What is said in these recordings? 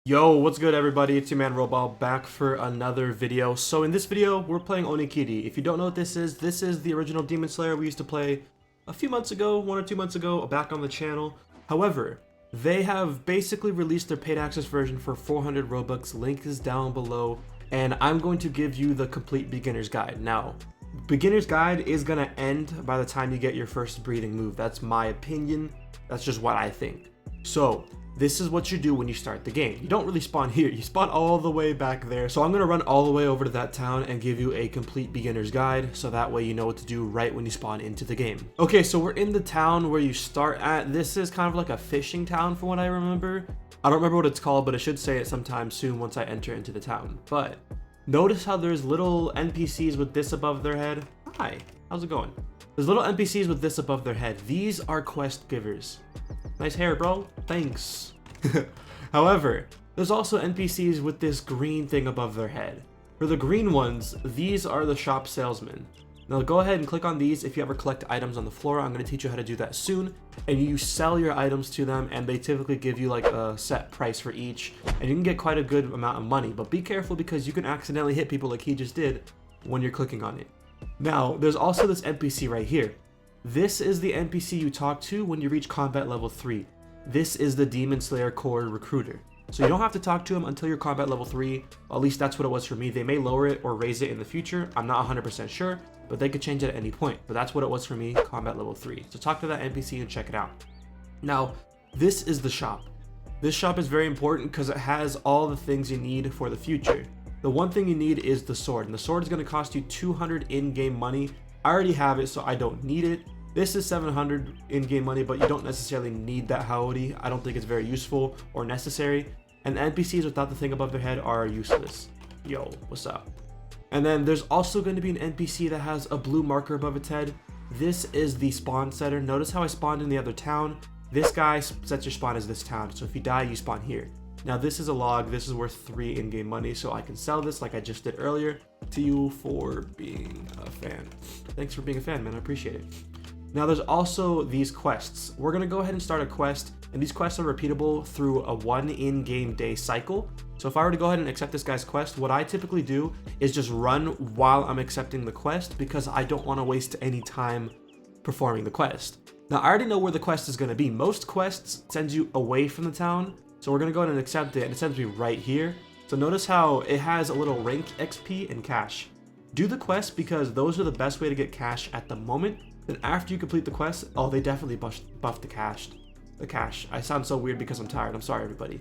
Yo, what's good everybody? It's your man Roball back for another video. So in this video, we're playing Onikiri. If you don't know what this is the original Demon Slayer we used to play a few months ago, 1 or 2 months ago, back on the channel. However, they have basically released their paid access version for 400 Robux. Link is down below, and I'm going to give you the complete beginner's guide. Now, beginner's guide is gonna end by the time you get your first breathing move. That's my opinion. That's just what I think. So, this is what you do when you start the game. You don't really spawn here, you spawn all the way back there. So I'm gonna run all the way over to that town and give you a complete beginner's guide, so that way you know what to do right when you spawn into the game. Okay, so we're in the town where you start at. This is kind of like a fishing town from what I remember. I don't remember what it's called, but it should say it sometime soon once I enter into the town. But notice how there's little NPCs with this above their head. Hi, how's it going? There's little NPCs with this above their head. These are quest givers. Nice hair, bro. Thanks. However, there's also NPCs with this green thing above their head. For the green ones, these are the shop salesmen. Now go ahead and click on these if you ever collect items on the floor. I'm going to teach you how to do that soon. And you sell your items to them, and they typically give you like a set price for each. And you can get quite a good amount of money. But be careful because you can accidentally hit people like he just did when you're clicking on it. Now, there's also this NPC right here. This is the NPC you talk to when you reach combat level 3. This is the Demon Slayer Core Recruiter. So you don't have to talk to him until you're combat level 3. At least that's what it was for me. They may lower it or raise it in the future. I'm not 100% sure, but they could change it at any point. But that's what it was for me, combat level 3. So talk to that NPC and check it out. Now, this is the shop. This shop is very important because it has all the things you need for the future. The one thing you need is the sword, and the sword is going to cost you 200 in-game money. I already have it, so I don't need it. This is 700 in-game money, but you don't necessarily need that howdy. I don't think it's very useful or necessary. And the NPCs without the thing above their head are useless. Yo, what's up? And then there's also going to be an NPC that has a blue marker above its head. This is the spawn setter. Notice how I spawned in the other town. This guy sets your spawn as this town, so if you die, you spawn here. Now this is a log. This is worth 3 in-game money, so I can sell this like I just did earlier to you for being a fan. Thanks for being a fan, man. I appreciate it. Now there's also these quests. We're gonna go ahead and start a quest, and these quests are repeatable through a 1 in-game day cycle. So if I were to go ahead and accept this guy's quest, what I typically do is just run while I'm accepting the quest because I don't want to waste any time performing the quest. Now I already know where the quest is gonna be. Most quests send you away from the town, so we're gonna go ahead and accept it, and it sends me right here. So notice how it has a little rank XP and cash. Do the quest because those are the best way to get cash at the moment. Then after you complete the quest, oh, they definitely buffed the cash. The cash. I sound so weird because I'm tired. I'm sorry, everybody.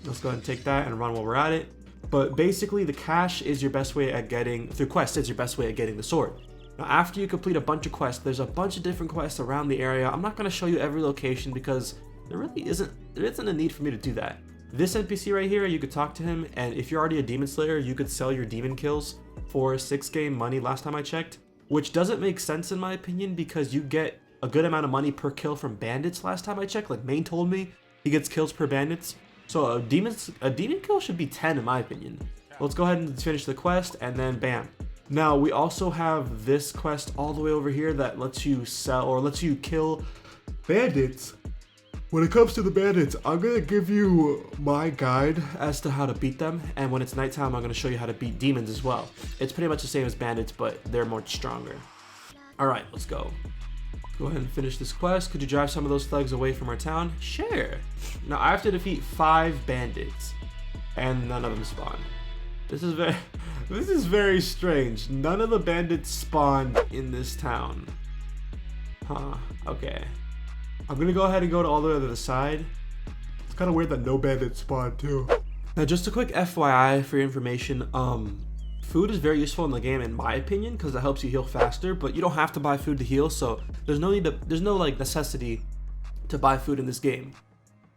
Let's go ahead and take that and run while we're at it. But basically, the cash is your best way at getting, through quests, is your best way at getting the sword. Now, after you complete a bunch of quests, there's a bunch of different quests around the area. I'm not going to show you every location because there isn't a need for me to do that. This NPC right here, you could talk to him, and if you're already a Demon Slayer, you could sell your demon kills for 6 game money last time I checked. Which doesn't make sense in my opinion because you get a good amount of money per kill from bandits last time I checked. Like Main told me he gets kills per bandits. So a demon kill should be 10 in my opinion. Let's go ahead and finish the quest and then bam. Now we also have this quest all the way over here that lets you sell or lets you kill bandits. When it comes to the bandits, I'm going to give you my guide as to how to beat them, and when it's nighttime, I'm going to show you how to beat demons as well. It's pretty much the same as bandits, but they're much stronger. Alright, let's go. Go ahead and finish this quest. Could you drive some of those thugs away from our town? Sure. Now, I have to defeat 5 bandits, and none of them spawn. This is very strange. None of the bandits spawned in this town. Huh, okay. I'm gonna go ahead and go to all the way to the side. It's kind of weird that no bandits spawn too. Now just a quick FYI for your information, food is very useful in the game in my opinion because it helps you heal faster, but you don't have to buy food to heal, so there's no like necessity to buy food in this game.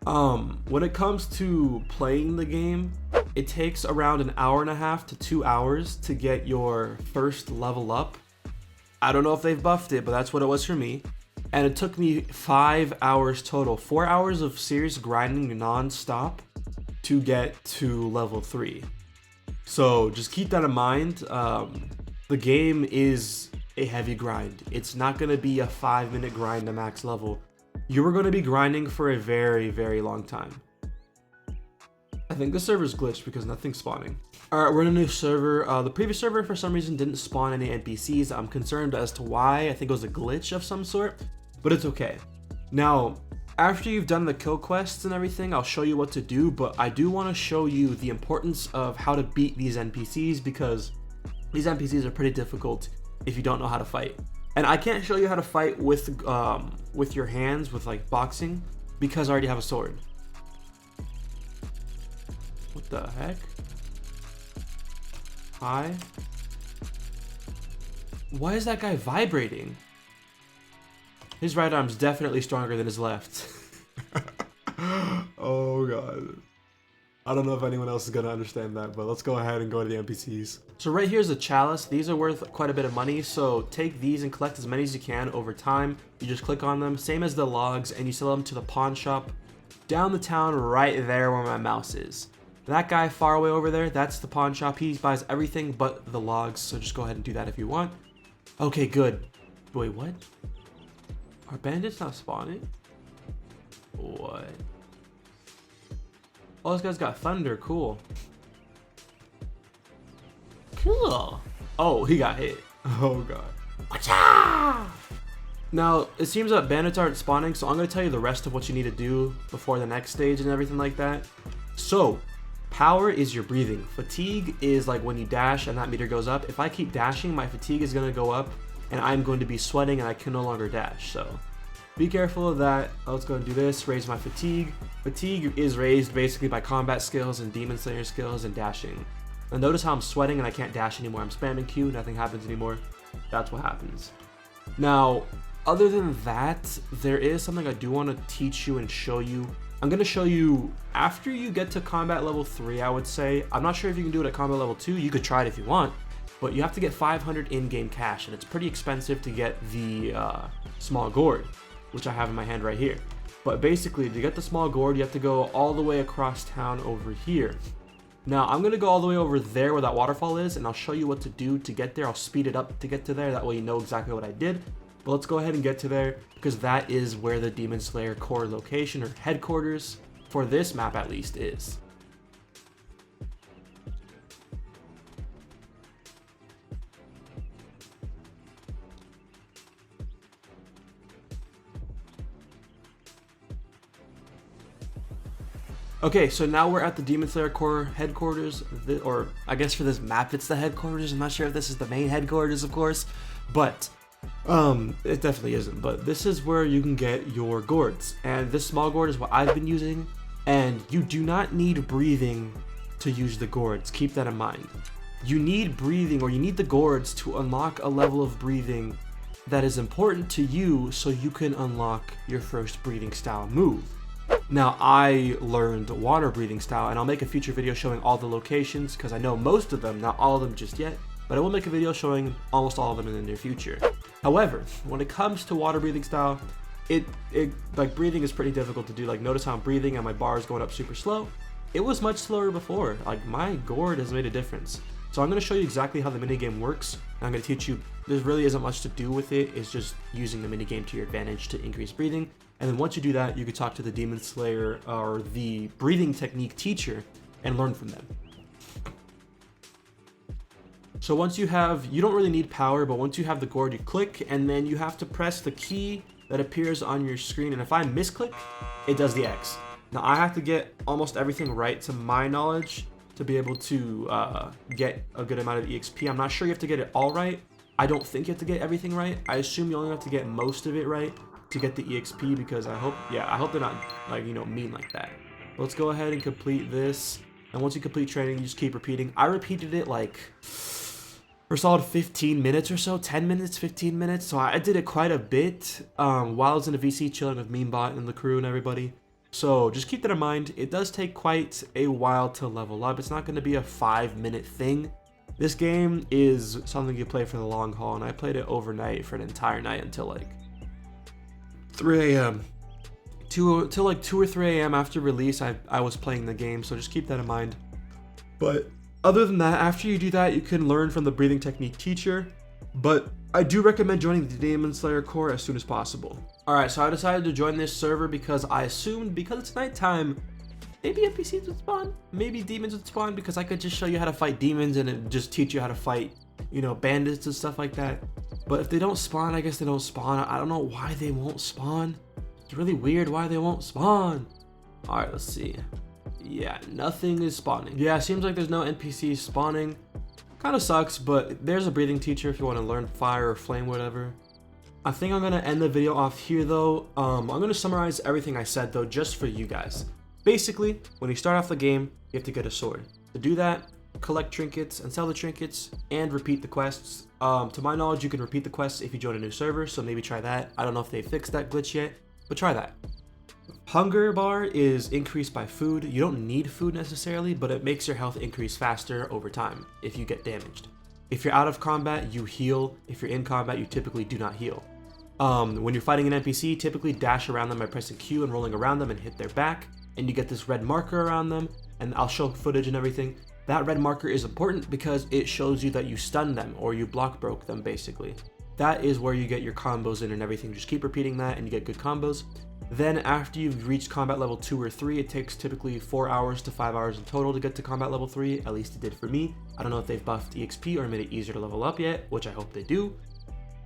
When it comes to playing the game, it takes around 1.5 hours to 2 hours to get your first level up. I don't know if they've buffed it, but that's what it was for me. And it took me 5 hours total, 4 hours of serious grinding non-stop to get to level 3. So just keep that in mind. The game is a heavy grind. It's not going to be a 5-minute grind to max level. You are going to be grinding for a very, very long time. I think this server's glitched because nothing's spawning. Alright, we're in a new server. The previous server for some reason didn't spawn any NPCs. I'm concerned as to why. I think it was a glitch of some sort, but it's okay. Now, after you've done the kill quests and everything, I'll show you what to do, but I do want to show you the importance of how to beat these NPCs, because these NPCs are pretty difficult if you don't know how to fight. And I can't show you how to fight with your hands, with like boxing, because I already have a sword. What the heck? Hi? Why is that guy vibrating? His right arm's definitely stronger than his left. Oh god. I don't know if anyone else is gonna understand that, but let's go ahead and go to the NPCs. So right here's a chalice. These are worth quite a bit of money, so take these and collect as many as you can over time. You just click on them, same as the logs, and you sell them to the pawn shop down the town right there where my mouse is. That guy far away over there, that's the pawn shop. He buys everything but the logs, so just go ahead and do that if you want. Okay, good. Wait, what? Are bandits not spawning? What? Oh, this guy's got thunder. Cool. Cool. Oh, he got hit. Oh, God. Whatcha? Now, it seems that bandits aren't spawning, so I'm going to tell you the rest of what you need to do before the next stage and everything like that. So, power is your breathing. Fatigue is like when you dash and that meter goes up. If I keep dashing, my fatigue is going to go up and I'm going to be sweating and I can no longer dash. So be careful of that. Let's go and do this. Raise my fatigue. Fatigue is raised basically by combat skills and demon slayer skills and dashing. And notice how I'm sweating and I can't dash anymore. I'm spamming Q, nothing happens anymore. That's what happens. Now, other than that, there is something I do want to teach you and show you. I'm going to show you after you get to combat level 3, I would say. I'm not sure if you can do it at combat level 2. You could try it if you want, but you have to get 500 in-game cash, and it's pretty expensive to get the small gourd, which I have in my hand right here. But basically, to get the small gourd, you have to go all the way across town over here. Now, I'm going to go all the way over there where that waterfall is, and I'll show you what to do to get there. I'll speed it up to get to there. That way you know exactly what I did. But let's go ahead and get to there, because that is where the Demon Slayer core location, or headquarters, for this map at least, is. Okay, so now we're at the Demon Slayer core headquarters, or I guess for this map it's the headquarters. I'm not sure if this is the main headquarters, of course, but it definitely isn't. But this is where you can get your gourds, and this small gourd is what I've been using, and you do not need breathing to use the gourds. Keep that in mind. You need breathing, or you need the gourds to unlock a level of breathing that is important to you, so you can unlock your first breathing style move. Now, I learned water breathing style, and I'll make a future video showing all the locations, because I know most of them, not all of them just yet, but I will make a video showing almost all of them in the near future. However, when it comes to water breathing style, like breathing is pretty difficult to do. Like, notice how I'm breathing and my bar is going up super slow. It was much slower before. Like, my gourd has made a difference. So I'm going to show you exactly how the minigame works, and I'm going to teach you, there really isn't much to do with it. It's just using the minigame to your advantage to increase breathing. And then once you do that, you can talk to the Demon Slayer or the breathing technique teacher and learn from them. So once you have, you don't really need power, but once you have the gourd, you click, and then you have to press the key that appears on your screen. And if I misclick, it does the X. Now I have to get almost everything right to my knowledge to be able to get a good amount of EXP. I'm not sure you have to get it all right. I don't think you have to get everything right. I assume you only have to get most of it right to get the EXP, because I hope they're not, like, you know, mean like that. Let's go ahead and complete this, and once you complete training, you just keep repeating. I repeated it like for a solid 15 minutes or so, 10 minutes, 15 minutes, so I did it quite a bit while I was in a VC chilling with Memebot and the crew and everybody. So just keep that in mind. It does take quite a while to level up. It's not going to be a 5-minute thing. This game is something you play for the long haul, and I played it overnight for an entire night until like 3 a.m. till like 2 or 3 a.m. after release. I was playing the game, so just keep that in mind. But other than that, after you do that, you can learn from the breathing technique teacher, but I do recommend joining the Demon Slayer core as soon as possible. Alright, so I decided to join this server because I assumed, because it's nighttime, maybe NPCs would spawn, maybe demons would spawn, because I could just show you how to fight demons and it just teach you how to fight, you know, bandits and stuff like that. But if they don't spawn, I guess they don't spawn. I don't know why they won't spawn. It's really weird why they won't spawn. All right, let's see. Yeah, nothing is spawning. Yeah, it seems like there's no NPCs spawning. Kind of sucks, but there's a breathing teacher if you want to learn fire or flame, whatever. I think I'm gonna end the video off here though. I'm gonna summarize everything I said though, just for you guys. Basically, when you start off the game, you have to get a sword. To do that, collect trinkets and sell the trinkets and repeat the quests. To my knowledge, you can repeat the quests if you join a new server, so maybe try that. I don't know if they fixed that glitch yet, but try that. Hunger bar is increased by food. You don't need food necessarily, but it makes your health increase faster over time if you get damaged. If you're out of combat, you heal. If you're in combat, you typically do not heal. When you're fighting an NPC, typically dash around them by pressing Q and rolling around them and hit their back, and you get this red marker around them, and I'll show footage and everything. That red marker is important because it shows you that you stunned them or you block broke them, basically. That is where you get your combos in and everything. Just keep repeating that and you get good combos. Then after you've reached combat level 2 or 3, it takes typically 4 hours to 5 hours in total to get to combat level 3, at least it did for me. I don't know if they've buffed EXP or made it easier to level up yet, which I hope they do.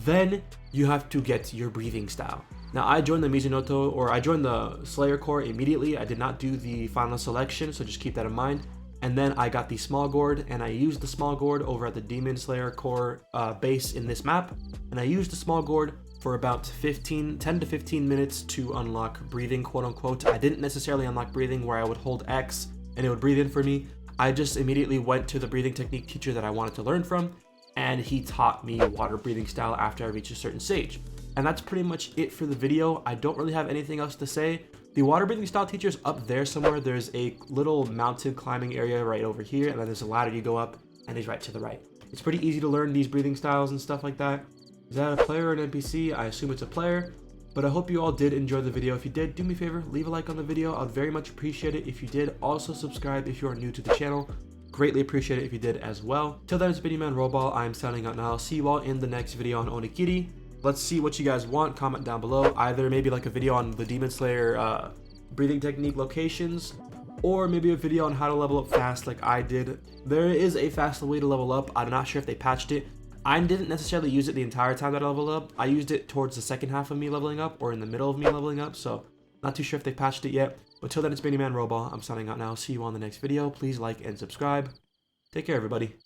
Then you have to get your breathing style. Now I joined the Mizunoto, or I joined the Slayer Core immediately. I did not do the final selection, so just keep that in mind. And then I got the small gourd, and I used the small gourd over at the Demon Slayer Core base in this map. And I used the small gourd for about 10 to 15 minutes to unlock breathing, quote unquote. I didn't necessarily unlock breathing where I would hold X and it would breathe in for me. I just immediately went to the breathing technique teacher that I wanted to learn from, and he taught me water breathing style after I reached a certain stage. And that's pretty much it for the video. I don't really have anything else to say. The water breathing style teacher is up there somewhere. There's a little mountain climbing area right over here, and then there's a ladder you go up, and he's right to the right. It's pretty easy to learn these breathing styles and stuff like that. Is that a player or an NPC? I assume it's a player, but I hope you all did enjoy the video. If you did, do me a favor, leave a like on the video. I'd very much appreciate it if you did. Also subscribe if you are new to the channel. Greatly appreciate it if you did as well. Till then, it's been your man Roball. I'm signing out now. I'll see you all in the next video on Onikiri. Let's see what you guys want. Comment down below. Either maybe like a video on the Demon Slayer breathing technique locations, or maybe a video on how to level up fast like I did. There is a faster way to level up. I'm not sure if they patched it. I didn't necessarily use it the entire time that I leveled up. I used it towards the second half of me leveling up, or in the middle of me leveling up, so not too sure if they patched it yet. But till then, it's been your man Roball. I'm signing out now. See you on the next video. Please like and subscribe. Take care, everybody.